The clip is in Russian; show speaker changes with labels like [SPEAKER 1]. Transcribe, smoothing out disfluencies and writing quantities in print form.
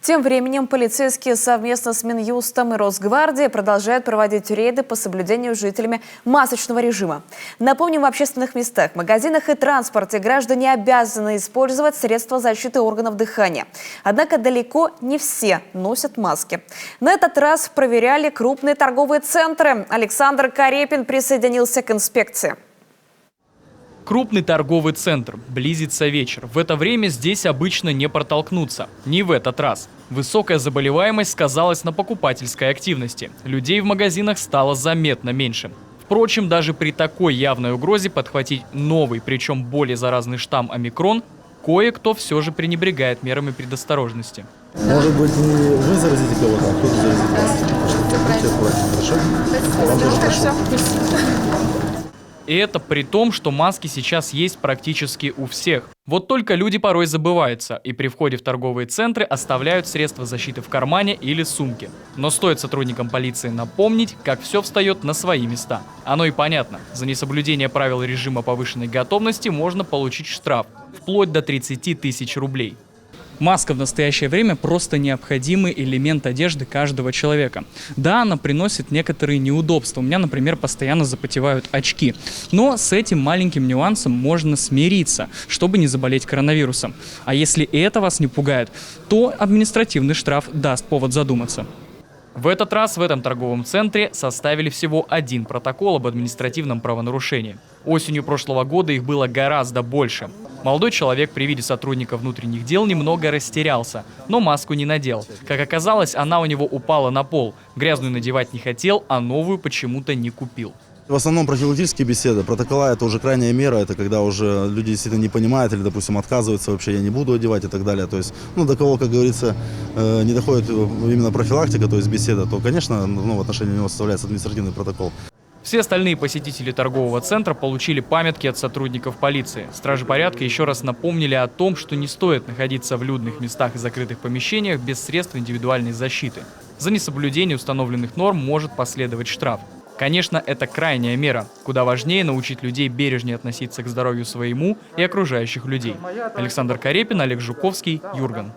[SPEAKER 1] Тем временем полицейские совместно с Минюстом и Росгвардией продолжают проводить рейды по соблюдению жителями масочного режима. Напомним, в общественных местах, магазинах и транспорте граждане обязаны использовать средства защиты органов дыхания. Однако далеко не все носят маски. На этот раз проверяли крупные торговые центры. Александр Карепин присоединился к инспекции.
[SPEAKER 2] Крупный торговый центр. Близится вечер. В это время здесь обычно не протолкнуться. Не в этот раз. Высокая заболеваемость сказалась на покупательской активности. Людей в магазинах стало заметно меньше. Впрочем, даже при такой явной угрозе подхватить новый, причем более заразный штамм омикрон, кое-кто все же пренебрегает мерами предосторожности.
[SPEAKER 3] Может быть, не вы заразите кого-то, а кто-то заразит вас. Будьте аккуратны, хорошо? Вам тоже хорошо.
[SPEAKER 2] И это при том, что маски сейчас есть практически у всех. Вот только люди порой забываются и при входе в торговые центры оставляют средства защиты в кармане или сумке. Но стоит сотрудникам полиции напомнить, как все встает на свои места. Оно и понятно. За несоблюдение правил режима повышенной готовности можно получить штраф, вплоть до 30 тысяч рублей. Маска в настоящее время просто необходимый элемент одежды каждого человека. Да, она приносит некоторые неудобства. У меня, например, постоянно запотевают очки. Но с этим маленьким нюансом можно смириться, чтобы не заболеть коронавирусом. А если это вас не пугает, то административный штраф даст повод задуматься. В этот раз в этом торговом центре составили всего один протокол об административном правонарушении. Осенью прошлого года их было гораздо больше. Молодой человек при виде сотрудника внутренних дел немного растерялся, но маску не надел. Как оказалось, она у него упала на пол. Грязную надевать не хотел, а новую почему-то не купил.
[SPEAKER 3] В основном профилактические беседы. Протокола — это уже крайняя мера, это когда уже люди действительно не понимают или, допустим, отказываются вообще, я не буду одевать и так далее. То есть, до кого, как говорится, не доходит именно профилактика, то есть беседа, то, конечно, в отношении него составляется административный протокол.
[SPEAKER 2] Все остальные посетители торгового центра получили памятки от сотрудников полиции. Стражи порядка еще раз напомнили о том, что не стоит находиться в людных местах и закрытых помещениях без средств индивидуальной защиты. За несоблюдение установленных норм может последовать штраф. Конечно, это крайняя мера. Куда важнее научить людей бережнее относиться к здоровью своему и окружающих людей. Александр Карепин, Олег Жуковский, Юрган.